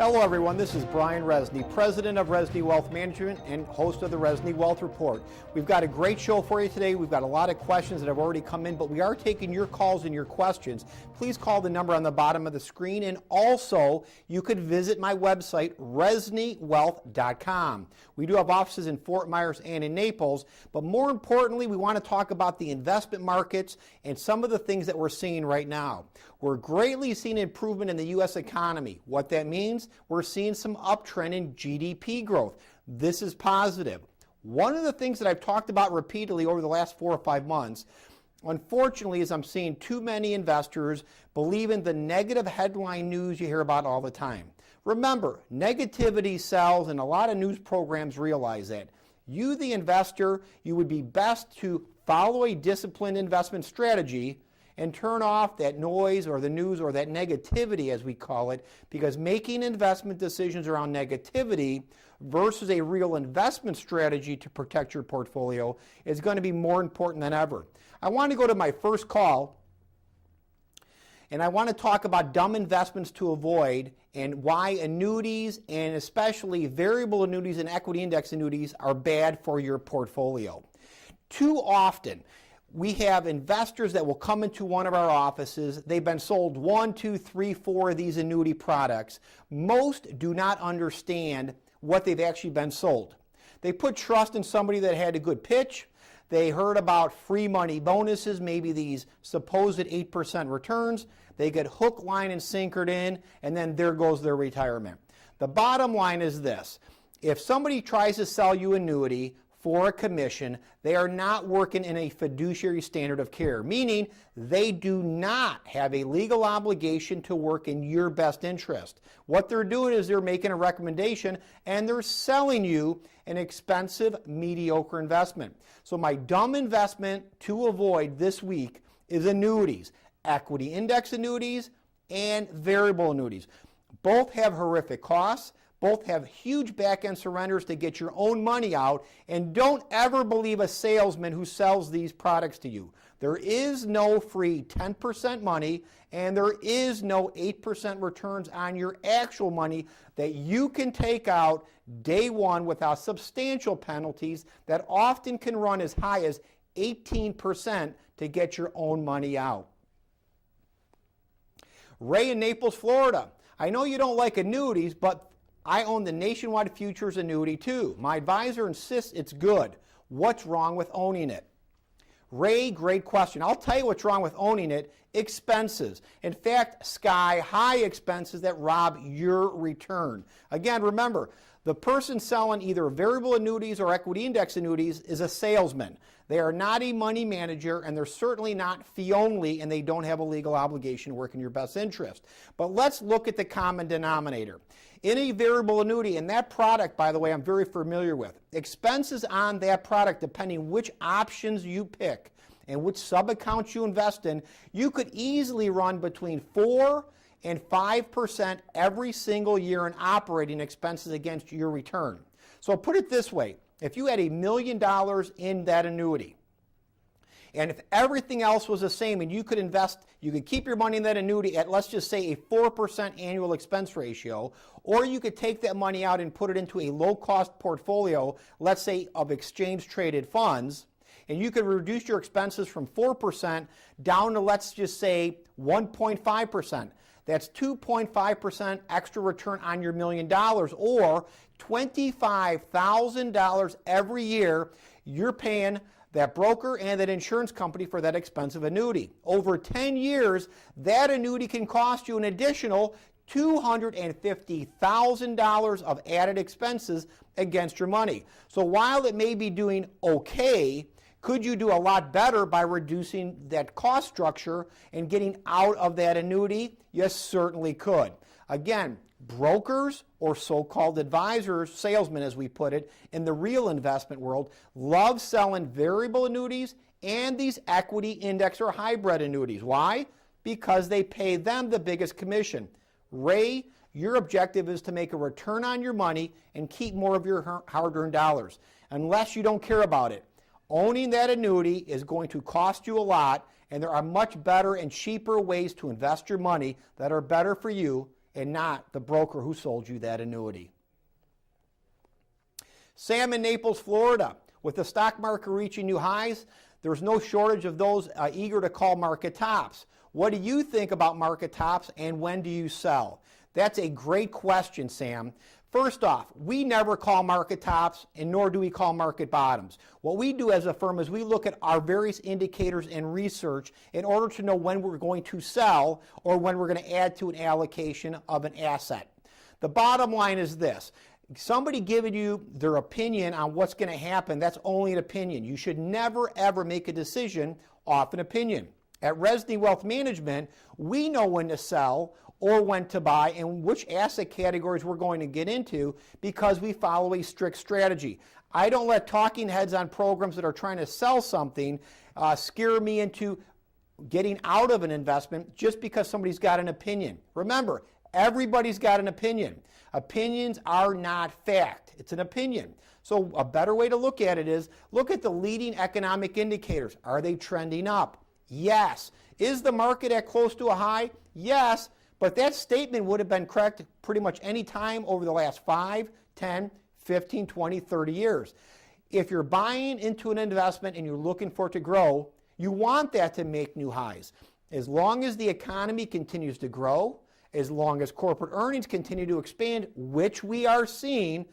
Hello everyone, this is Brian Rezny, President of Rezny Wealth Management and host of the Rezny Wealth Report. We've got a great show for you today. We've got a lot of questions that have already come in, but we are taking your calls and your questions. Please call the number on the bottom of the screen, and also you could visit my website, ReznyWealth.com. We do have offices in Fort Myers and in Naples, but more importantly, we want to talk about the investment markets and some of the things that we're seeing right now. We're greatly seeing improvement in the U.S. economy. What that means, we're seeing some uptrend in GDP growth. This is positive. One of the things that I've talked about repeatedly over the last 4 or 5 months, unfortunately, is I'm seeing too many investors believe in the negative headline news you hear about all the time. Remember, negativity sells, and a lot of news programs realize that. You, the investor, you would be best to follow a disciplined investment strategy and turn off that noise or the news or that negativity, as we call it, because making investment decisions around negativity versus a real investment strategy to protect your portfolio is going to be more important than ever. I want to go to my first call, and I want to talk about dumb investments to avoid and why annuities, and especially variable annuities and equity index annuities, are bad for your portfolio. Too often, we have investors that will come into one of our offices. They've been sold 1, 2, 3, 4 of these annuity products. Most do not understand what they've actually been sold. They put trust in somebody that had a good pitch. They heard about free money bonuses, maybe these supposed 8% returns. They get hook, line, and sinkered in, and then there goes their retirement. The bottom line is this. If somebody tries to sell you annuity for a commission, they are not working in a fiduciary standard of care, meaning they do not have a legal obligation to work in your best interest. What they're doing is they're making a recommendation and they're selling you an expensive, mediocre investment. So my dumb investment to avoid this week is annuities, equity index annuities and variable annuities. Both have horrific costs. Both have huge back-end surrenders to get your own money out, and don't ever believe a salesman who sells these products to you. There is no free 10% money, and there is no 8% returns on your actual money that you can take out day one without substantial penalties that often can run as high as 18% to get your own money out. Ray in Naples, Florida. I know you don't like annuities, but I own the Nationwide Futures annuity too. My advisor insists it's good. What's wrong with owning it? Ray, great question. I'll tell you what's wrong with owning it. Expenses. In fact, sky-high expenses that rob your return. Again, remember, the person selling either variable annuities or equity index annuities is a salesman. They are not a money manager, and they're certainly not fee-only, and they don't have a legal obligation to work in your best interest. But let's look at the common denominator. In a variable annuity, and that product, by the way, I'm very familiar with, expenses on that product, depending which options you pick and which sub-accounts you invest in, you could easily run between 4 and 5% every single year in operating expenses against your return. So put it this way, if you had $1 million in that annuity, and if everything else was the same and you could invest, you could keep your money in that annuity at, let's just say, a 4% annual expense ratio, or you could take that money out and put it into a low-cost portfolio, let's say of exchange-traded funds, and you could reduce your expenses from 4% down to, let's just say, 1.5%. That's 2.5% extra return on your $1 million, or $25,000 every year you're paying that broker and that insurance company for that expensive annuity. Over 10 years, that annuity can cost you an additional $250,000 of added expenses against your money. So while it may be doing okay, could you do a lot better by reducing that cost structure and getting out of that annuity? Yes, certainly could. Again, brokers or so-called advisors, salesmen as we put it, in the real investment world, love selling variable annuities and these equity index or hybrid annuities. Why? Because they pay them the biggest commission. Ray, your objective is to make a return on your money and keep more of your hard-earned dollars, unless you don't care about it. Owning that annuity is going to cost you a lot, and there are much better and cheaper ways to invest your money that are better for you and not the broker who sold you that annuity. Sam in Naples, Florida. With the stock market reaching new highs, there's no shortage of those eager to call market tops. What do you think about market tops, and when do you sell? That's a great question, Sam. First off, we never call market tops, and nor do we call market bottoms. What we do as a firm is we look at our various indicators and research in order to know when we're going to sell or when we're going to add to an allocation of an asset. The bottom line is this. Somebody giving you their opinion on what's going to happen, that's only an opinion. You should never, ever make a decision off an opinion. At Rezny Wealth Management, we know when to sell or when to buy and which asset categories we're going to get into because we follow a strict strategy. I don't let talking heads on programs that are trying to sell something scare me into getting out of an investment just because somebody's got an opinion. Remember, everybody's got an opinion. Opinions are not fact. It's an opinion. So a better way to look at it is look at the leading economic indicators. Are they trending up? Yes. Is the market at close to a high? Yes. But that statement would have been correct pretty much any time over the last 5, 10, 15, 20, 30 years. If you're buying into an investment and you're looking for it to grow, you want that to make new highs. As long as the economy continues to grow, as long as corporate earnings continue to expand, which we are seeing,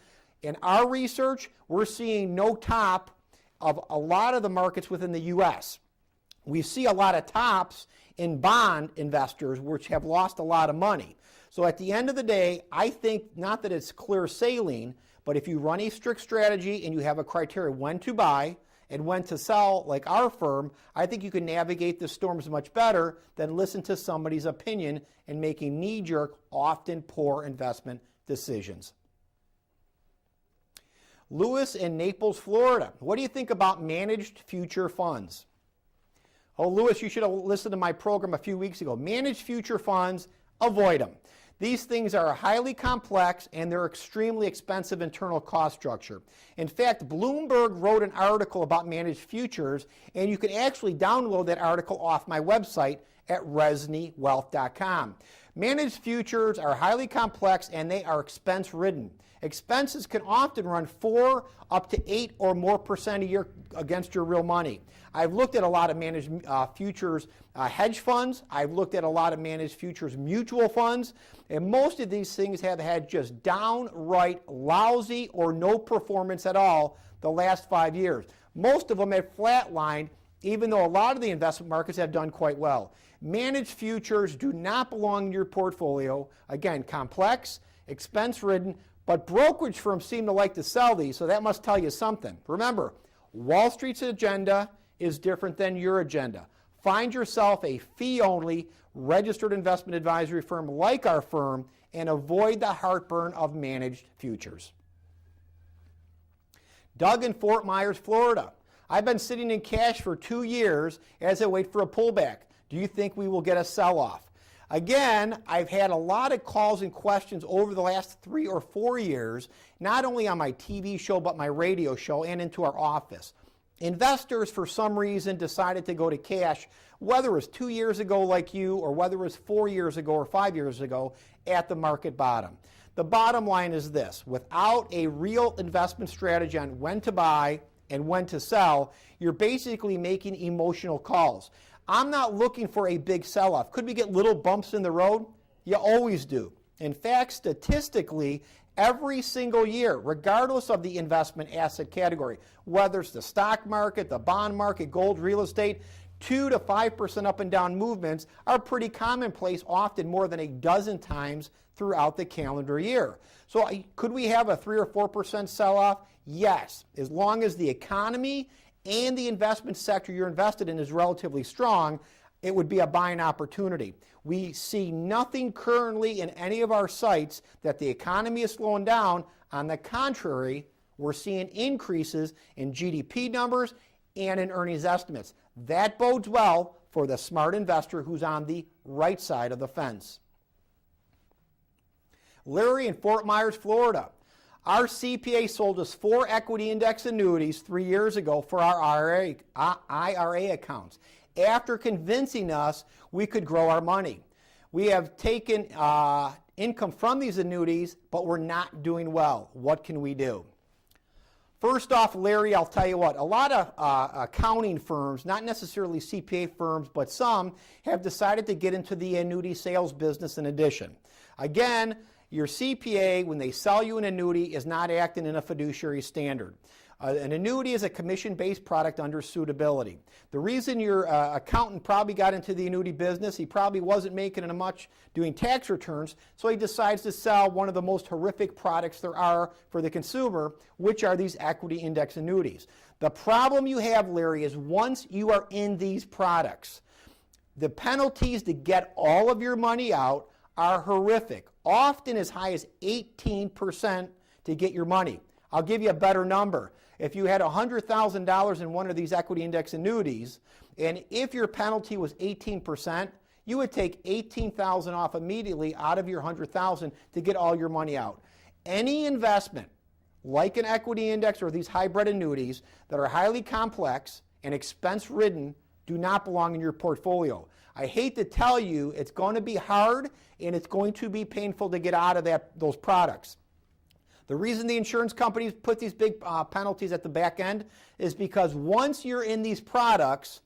in our research, we're seeing no top of a lot of the markets within the U.S. We see a lot of tops in bond investors which have lost a lot of money. So at the end of the day, I think not that it's clear sailing, but if you run a strict strategy and you have a criteria when to buy and when to sell, like our firm, I think you can navigate the storms much better than listen to somebody's opinion and making knee-jerk, often poor investment decisions. Lewis in Naples, Florida. What do you think about managed future funds? Oh, Lewis, you should have listened to my program a few weeks ago. Managed future funds, avoid them. These things are highly complex and they're extremely expensive internal cost structure. In fact, Bloomberg wrote an article about managed futures, and you can actually download that article off my website at reznywealth.com. Managed futures are highly complex and they are expense ridden. Expenses can often run 4 up to 8 or more % a year against your real money. I've looked at a lot of managed futures hedge funds. I've looked at a lot of managed futures mutual funds. And most of these things have had just downright lousy or no performance at all the last 5 years. Most of them have flatlined, even though a lot of the investment markets have done quite well. Managed futures do not belong in your portfolio. Again, complex, expense-ridden, but brokerage firms seem to like to sell these, so that must tell you something. Remember, Wall Street's agenda is different than your agenda. Find yourself a fee-only registered investment advisory firm like our firm and avoid the heartburn of managed futures. Doug in Fort Myers, Florida. I've been sitting in cash for 2 years as I wait for a pullback. Do you think we will get a sell-off? Again, I've had a lot of calls and questions over the last 3 or 4 years, not only on my TV show, but my radio show and into our office. Investors, for some reason, decided to go to cash, whether it was 2 years ago like you, or whether it was 4 years ago or 5 years ago, at the market bottom. The bottom line is this: without a real investment strategy on when to buy and when to sell, you're basically making emotional calls. I'm not looking for a big sell-off. Could we get little bumps in the road? You always do. In fact, statistically, every single year, regardless of the investment asset category, whether it's the stock market, the bond market, gold, real estate, 2 to 5% up and down movements are pretty commonplace, often more than a dozen times throughout the calendar year. So could we have a 3 or 4% sell-off? Yes, as long as the economy and the investment sector you're invested in is relatively strong, it would be a buying opportunity. We see nothing currently in any of our sites that the economy is slowing down. On the contrary, we're seeing increases in GDP numbers and in earnings estimates. That bodes well for the smart investor who's on the right side of the fence. Larry in Fort Myers, Florida. Our CPA sold us 4 equity index annuities 3 years ago for our IRA accounts, after convincing us we could grow our money. We have taken income from these annuities, but we're not doing well. What can we do? First off, Larry, I'll tell you what, a lot of accounting firms, not necessarily CPA firms, but some have decided to get into the annuity sales business in addition. Again, your CPA, when they sell you an annuity, is not acting in a fiduciary standard. An annuity is a commission-based product under suitability. The reason your accountant probably got into the annuity business, he probably wasn't making it much doing tax returns, so he decides to sell one of the most horrific products there are for the consumer, which are these equity index annuities. The problem you have, Larry, is once you are in these products, the penalties to get all of your money out are horrific, often as high as 18% to get your money. I'll give you a better number. If you had $100,000 in one of these equity index annuities, and if your penalty was 18%, you would take $18,000 off immediately out of your $100,000 to get all your money out. Any investment, like an equity index or these hybrid annuities that are highly complex and expense-ridden, do not belong in your portfolio. I hate to tell you, it's going to be hard and it's going to be painful to get out of those products. The reason the insurance companies put these big penalties at the back end is because once you're in these products,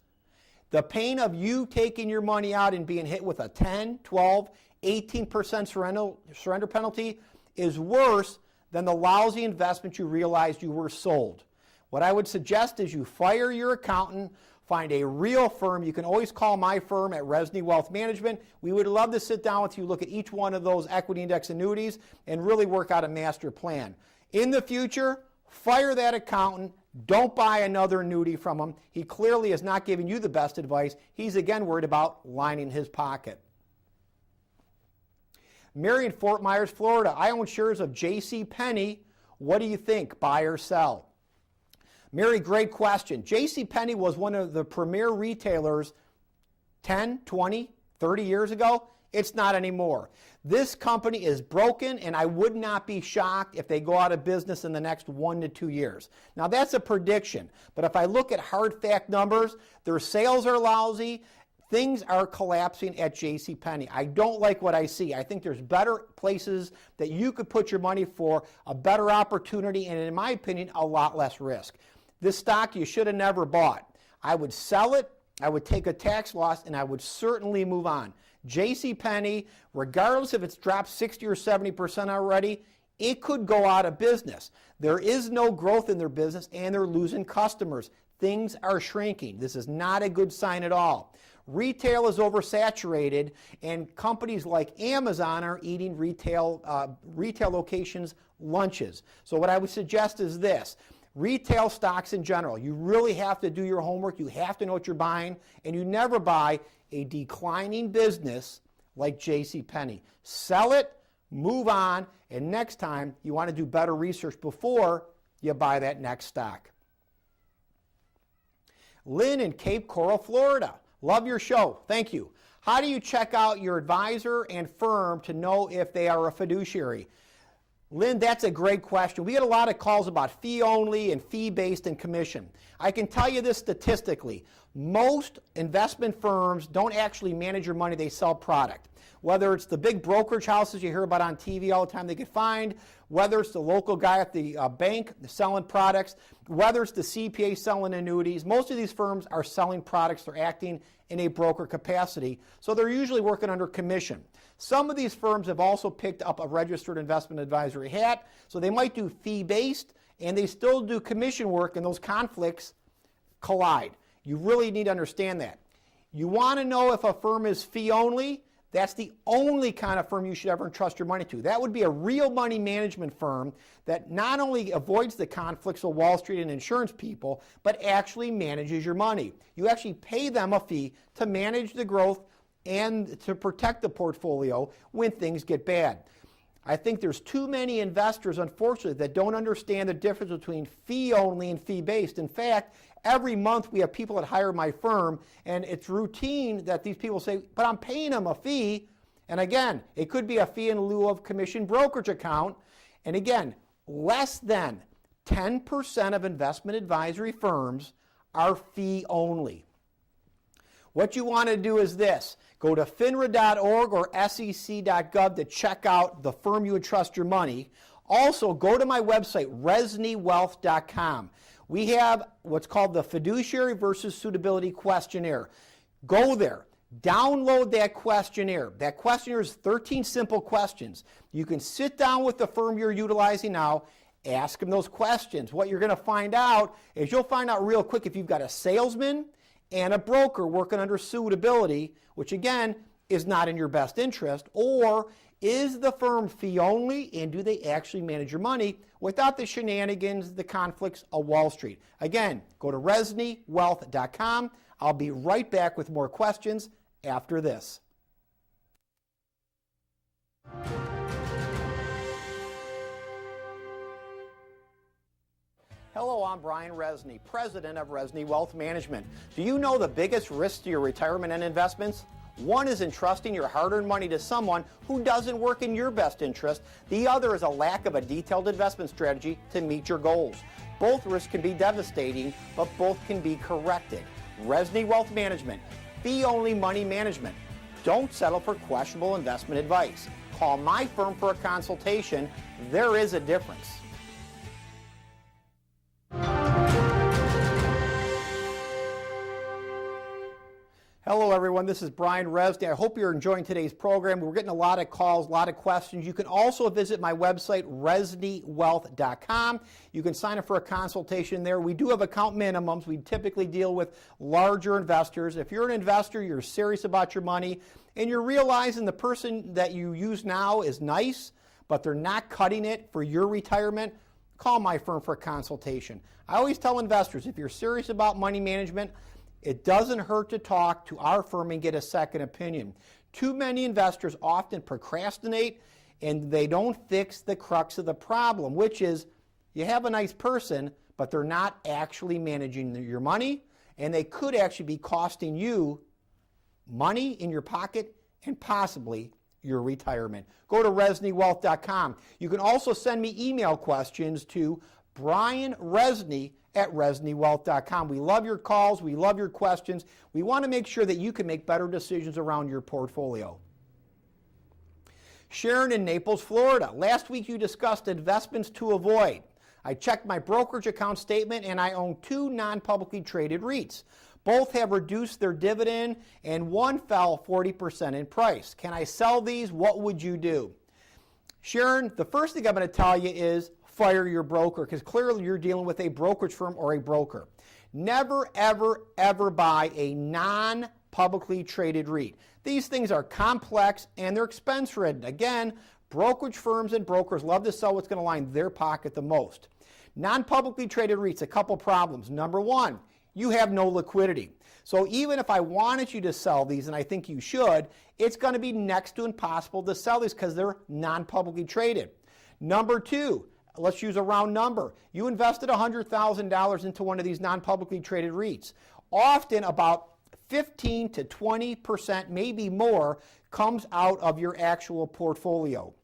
the pain of you taking your money out and being hit with a 10, 12, 18% surrender penalty is worse than the lousy investment you realized you were sold. What I would suggest is you fire your accountant, find a real firm. You can always call my firm at Rezny Wealth Management. We would love to sit down with you, look at each one of those equity index annuities, and really work out a master plan. In the future, fire that accountant. Don't buy another annuity from him. He clearly is not giving you the best advice. He's again worried about lining his pocket. Mary in Fort Myers, Florida. I own shares of J.C. Penney. What do you think? Buy or sell? Mary, great question. J.C. Penney was one of the premier retailers 10, 20, 30 years ago. It's not anymore. This company is broken, and I would not be shocked if they go out of business in the next 1 to 2 years. Now, that's a prediction, but if I look at hard fact numbers, their sales are lousy. Things are collapsing at J.C. Penney. I don't like what I see. I think there's better places that you could put your money for, a better opportunity, and in my opinion, a lot less risk. This stock you should have never bought. I would sell it, I would take a tax loss, and I would certainly move on. J.C. Penney, regardless if it's dropped 60 or 70% already, it could go out of business. There is no growth in their business, and they're losing customers. Things are shrinking. This is not a good sign at all. Retail is oversaturated, and companies like Amazon are eating retail locations' lunches. So what I would suggest is this. Retail stocks in general, you really have to do your homework. You have to know what you're buying, and you never buy a declining business like J.C. Penney. Sell it, move on, and next time you want to do better research before you buy that next stock. Lynn in Cape Coral, Florida. Love your show. Thank you. How do you check out your advisor and firm to know if they are a fiduciary? Lynn, that's a great question. We get a lot of calls about fee only and fee based and commission. I can tell you this statistically. Most investment firms don't actually manage your money, they sell product. Whether it's the big brokerage houses you hear about on TV all the time they get fined, whether it's the local guy at the bank selling products, whether it's the CPA selling annuities, most of these firms are selling products. They're acting in a broker capacity, so they're usually working under commission. Some of these firms have also picked up a registered investment advisory hat, so they might do fee-based, and they still do commission work, and those conflicts collide. You really need to understand that. You want to know if a firm is fee-only? That's the only kind of firm you should ever entrust your money to. That would be a real money management firm that not only avoids the conflicts of Wall Street and insurance people, but actually manages your money. You actually pay them a fee to manage the growth and to protect the portfolio when things get bad. I think there's too many investors, unfortunately, that don't understand the difference between fee-only and fee-based. In fact, every month we have people that hire my firm, and it's routine that these people say, but I'm paying them a fee. And again, it could be a fee in lieu of commission brokerage account. And again, less than 10% of investment advisory firms are fee-only. What you want to do is this. Go to finra.org or sec.gov to check out the firm you would trust your money. Also, go to my website, reznywealth.com. We have what's called the Fiduciary versus Suitability Questionnaire. Go there. Download that questionnaire. That questionnaire is 13 simple questions. You can sit down with the firm you're utilizing now, ask them those questions. What you're going to find out is you'll find out real quick if you've got a salesman and a broker working under suitability, which again is not in your best interest, or is the firm fee only and do they actually manage your money without the shenanigans, the conflicts of Wall Street? Again, go to reznywealth.com. I'll be right back with more questions after this. Hello, I'm Brian Rezny, president of Rezny Wealth Management. Do you know the biggest risk to your retirement and investments? One is entrusting your hard-earned money to someone who doesn't work in your best interest. The other is a lack of a detailed investment strategy to meet your goals. Both risks can be devastating, but both can be corrected. Rezny Wealth Management, fee-only money management. Don't settle for questionable investment advice. Call my firm for a consultation. There is a difference. Hello everyone, this is Brian Rezny. I hope you're enjoying today's program. We're getting a lot of calls, a lot of questions. You can also visit my website, reznywealth.com. You can sign up for a consultation there. We do have account minimums. We typically deal with larger investors. If you're an investor, you're serious about your money, and you're realizing the person that you use now is nice, but they're not cutting it for your retirement, call my firm for a consultation. I always tell investors, if you're serious about money management, it doesn't hurt to talk to our firm and get a second opinion. Too many investors often procrastinate and they don't fix the crux of the problem, which is you have a nice person, but they're not actually managing your money, and they could actually be costing you money in your pocket and possibly your retirement. Go to reznywealth.com. You can also send me email questions to Brian Rezny at reznywealth.com. We love your calls. We love your questions. We want to make sure that you can make better decisions around your portfolio. Sharon in Naples, Florida. Last week you discussed investments to avoid. I checked my brokerage account statement and I own 2 non-publicly traded REITs. Both have reduced their dividend and one fell 40% in price. Can I sell these? What would you do? Sharon, the first thing I'm going to tell you is fire your broker, because clearly you're dealing with a brokerage firm or a broker. Never, ever, ever buy a non-publicly traded REIT. These things are complex and they're expense ridden. Again, brokerage firms and brokers love to sell what's going to line their pocket the most. Non-publicly traded REITs, a couple problems. Number one, you have no liquidity. So even if I wanted you to sell these, and I think you should, it's going to be next to impossible to sell these because they're non-publicly traded. Number two, let's use a round number. You invested $100,000 into one of these non-publicly traded REITs. Often about 15 to 20%, maybe more, comes out of your actual portfolio.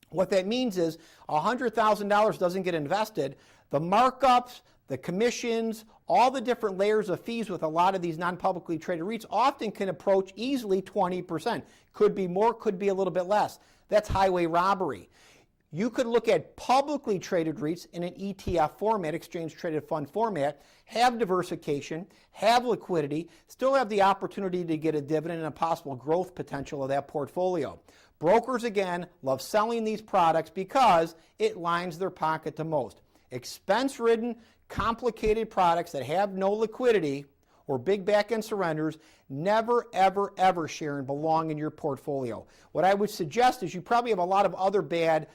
What that means is $100,000 doesn't get invested. The markups, the commissions, all the different layers of fees with a lot of these non-publicly traded REITs often can approach easily 20%. Could be more, could be a little bit less. That's highway robbery. You could look at publicly traded REITs in an ETF format, exchange traded fund format, have diversification, have liquidity, still have the opportunity to get a dividend and a possible growth potential of that portfolio. Brokers, again, love selling these products because it lines their pocket the most. Expense-ridden, complicated products that have no liquidity or big back-end surrenders never, ever, ever, Sharon, belong in your portfolio. What I would suggest is you probably have a lot of other bad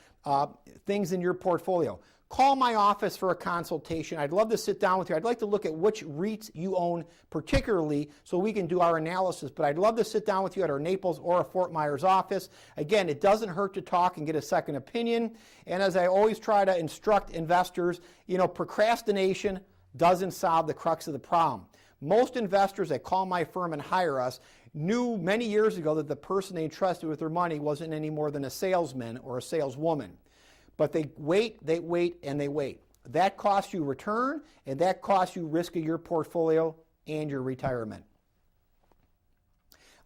things in your portfolio. Call my office for a consultation. I'd love to sit down with you. I'd like to look at which REITs you own particularly so we can do our analysis, but I'd love to sit down with you at our Naples or a Fort Myers office. Again, it doesn't hurt to talk and get a second opinion, and as I always try to instruct investors, procrastination doesn't solve the crux of the problem. Most investors that call my firm and hire us knew many years ago that the person they entrusted with their money wasn't any more than a salesman or a saleswoman. But they wait, and they wait. That costs you return, and that costs you risk of your portfolio and your retirement.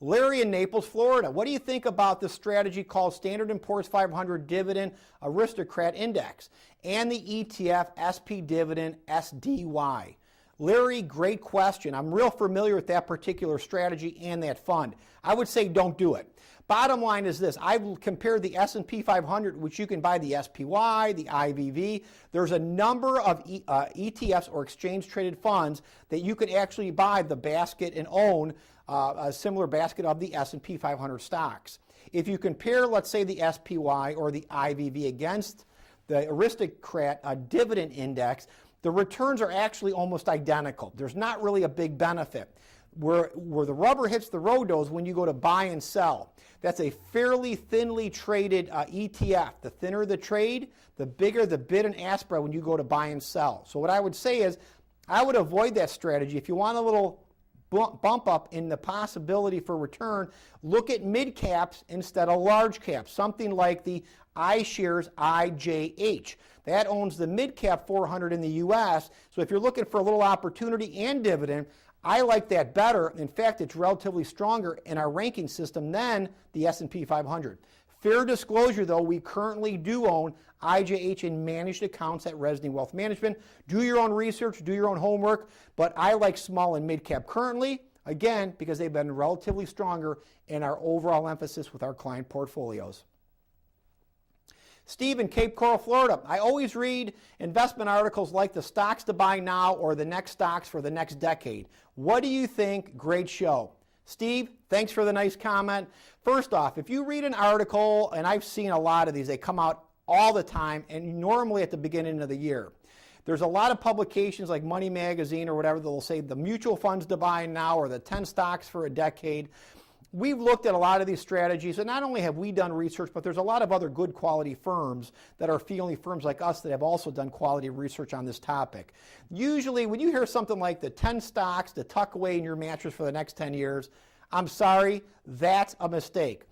Larry in Naples, Florida. What do you think about the strategy called Standard & Poor's 500 Dividend Aristocrat Index and the ETF SP Dividend SDY? Larry, great question. I'm real familiar with that particular strategy and that fund. I would say don't do it. Bottom line is this. I've compared the S&P 500, which you can buy the SPY, the IVV. There's a number of ETFs or exchange-traded funds that you could actually buy the basket and own a similar basket of the S&P 500 stocks. If you compare, let's say, the SPY or the IVV against the Aristocrat Dividend Index, the returns are actually almost identical. There's not really a big benefit. Where the rubber hits the road though is when you go to buy and sell. That's a fairly thinly traded ETF. The thinner the trade, the bigger the bid and ask spread when you go to buy and sell. So what I would say is I would avoid that strategy. If you want a little bump up in the possibility for return, look at mid caps instead of large caps. Something like the iShares IJH. That owns the mid cap 400 in the US. So if you're looking for a little opportunity and dividend, I like that better. In fact, it's relatively stronger in our ranking system than the S&P 500. Fair disclosure, though, we currently do own IJH in managed accounts at Rezny Wealth Management. Do your own research, do your own homework, but I like small and mid cap currently, again, because they've been relatively stronger in our overall emphasis with our client portfolios. Steve in Cape Coral, Florida. I always read investment articles like the stocks to buy now or the next stocks for the next decade. What do you think? Great show. Steve, thanks for the nice comment. First off, if you read an article, and I've seen a lot of these, they come out all the time and normally at the beginning of the year. There's a lot of publications like Money Magazine or whatever that will say the mutual funds to buy now or the 10 stocks for a decade. We've looked at a lot of these strategies, and not only have we done research, but there's a lot of other good quality firms that are fee-only firms like us that have also done quality research on this topic. Usually, when you hear something like the 10 stocks to tuck away in your mattress for the next 10 years, I'm sorry, that's a mistake.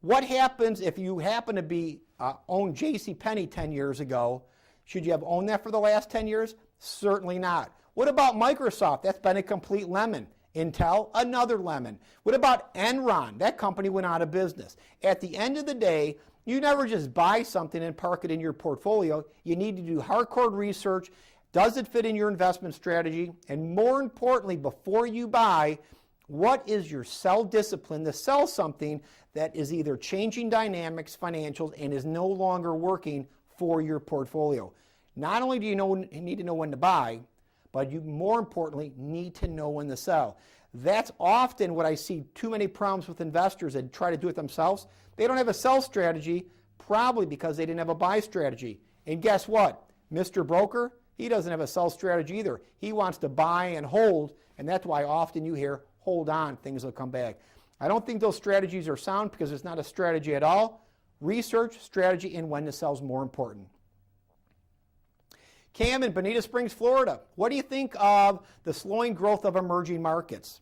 What happens if you happen to be owned JCPenney 10 years ago? Should you have owned that for the last 10 years? Certainly not. What about Microsoft? That's been a complete lemon. Intel, another lemon. What about Enron? That company went out of business. At the end of the day, you never just buy something and park it in your portfolio. You need to do hardcore research. Does it fit in your investment strategy? And more importantly, before you buy, what is your sell discipline to sell something that is either changing dynamics, financials, and is no longer working for your portfolio? Not only do you need to know when to buy, but you, more importantly, need to know when to sell. That's often what I see too many problems with investors that try to do it themselves. They don't have a sell strategy, probably because they didn't have a buy strategy. And guess what? Mr. Broker, he doesn't have a sell strategy either. He wants to buy and hold, and that's why often you hear, hold on, things will come back. I don't think those strategies are sound because it's not a strategy at all. Research, strategy, and when to sell is more important. Cam in Bonita Springs, Florida. What do you think of the slowing growth of emerging markets?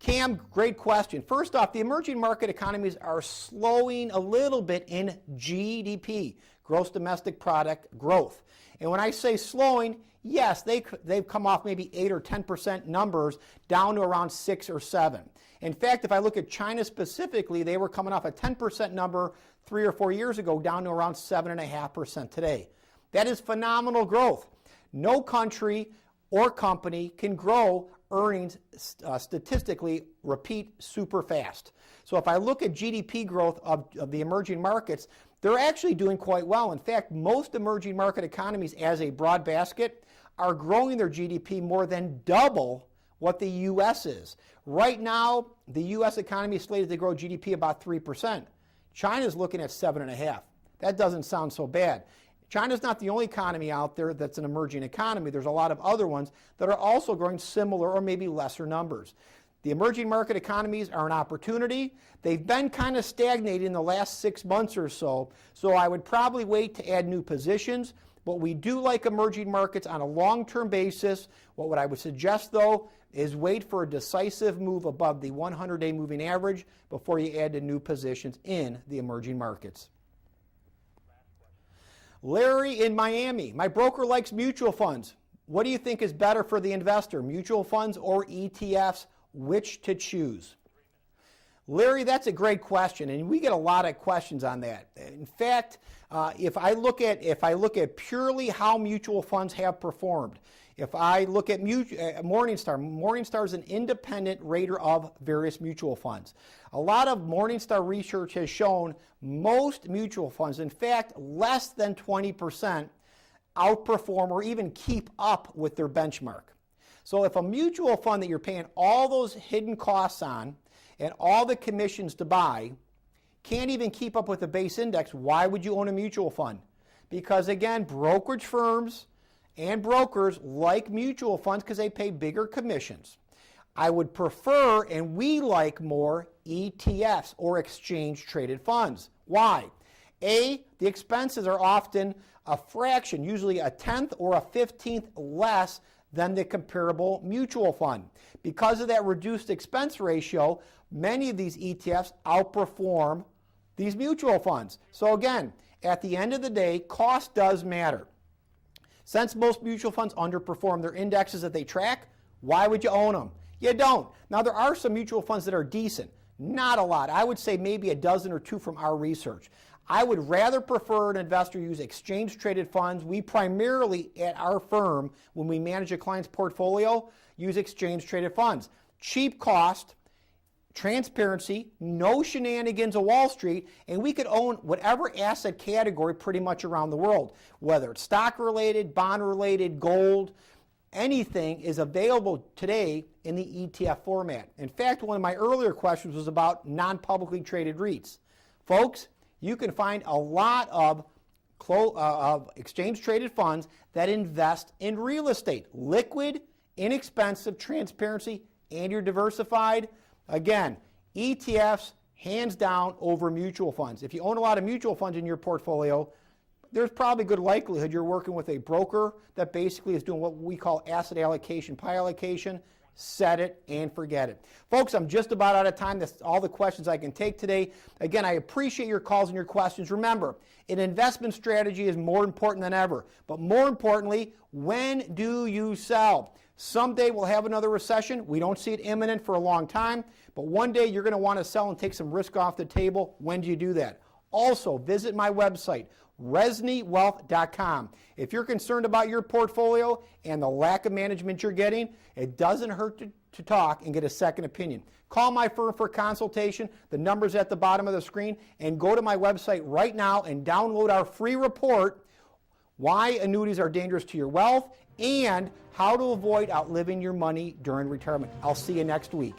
Cam, great question. First off, the emerging market economies are slowing a little bit in GDP, gross domestic product growth. And when I say slowing, yes, they've come off maybe 8 or 10% numbers down to around 6 or 7. In fact, if I look at China specifically, they were coming off a 10% number 3 or 4 years ago down to around 7.5% today. That is phenomenal growth. No country or company can grow earnings statistically, repeat, super fast. So if I look at GDP growth of the emerging markets, they're actually doing quite well. In fact, most emerging market economies as a broad basket are growing their GDP more than double what the U.S. is. Right now, the U.S. economy is slated to grow GDP about 3%. China's looking at 7.5%. That doesn't sound so bad. China's not the only economy out there that's an emerging economy. There's a lot of other ones that are also growing similar or maybe lesser numbers. The emerging market economies are an opportunity. They've been kind of stagnating in the last 6 months or so, so I would probably wait to add new positions. But we do like emerging markets on a long-term basis. What I would suggest, though, is wait for a decisive move above the 100-day moving average before you add to new positions in the emerging markets. Larry in Miami. My broker likes mutual funds. What do you think is better for the investor, mutual funds or ETFs? Which to choose? Larry, that's a great question, and we get a lot of questions on that. In fact, if I look at purely how mutual funds have performed, if I look at Morningstar is an independent rater of various mutual funds. A lot of Morningstar research has shown most mutual funds, in fact, less than 20%, outperform or even keep up with their benchmark. So if a mutual fund that you're paying all those hidden costs on and all the commissions to buy can't even keep up with the base index, why would you own a mutual fund? Because again, brokerage firms and brokers like mutual funds because they pay bigger commissions. I would prefer, and we like more, ETFs or exchange traded funds. Why? A, the expenses are often a fraction, usually a 10th or a 15th less than the comparable mutual fund. Because of that reduced expense ratio, many of these ETFs outperform these mutual funds. So again, at the end of the day, cost does matter. Since most mutual funds underperform their indexes that they track, why would you own them? You don't. Now there are some mutual funds that are decent. Not a lot. I would say maybe a dozen or two from our research. I would rather prefer an investor use exchange-traded funds. We primarily, at our firm, when we manage a client's portfolio, use exchange-traded funds. Cheap cost, transparency, no shenanigans of Wall Street, and we could own whatever asset category pretty much around the world. Whether it's stock-related, bond-related, gold, anything is available today in the ETF format. In fact, one of my earlier questions was about non-publicly traded REITs. Folks, you can find a lot of exchange-traded funds that invest in real estate. Liquid, inexpensive, transparency, and you're diversified. Again, ETFs, hands down, over mutual funds. If you own a lot of mutual funds in your portfolio, there's probably good likelihood you're working with a broker that basically is doing what we call asset allocation, pie allocation. Set it and forget it. Folks, I'm just about out of time. That's all the questions I can take today. Again, I appreciate your calls and your questions. Remember, an investment strategy is more important than ever. But more importantly, when do you sell? Someday we'll have another recession. We don't see it imminent for a long time. But one day you're going to want to sell and take some risk off the table. When do you do that? Also, visit my website, ReznyWealth.com. If you're concerned about your portfolio and the lack of management you're getting, it doesn't hurt to talk and get a second opinion. Call my firm for a consultation. The number's at the bottom of the screen. And go to my website right now and download our free report, Why Annuities Are Dangerous to Your Wealth and How to Avoid Outliving Your Money During Retirement. I'll see you next week.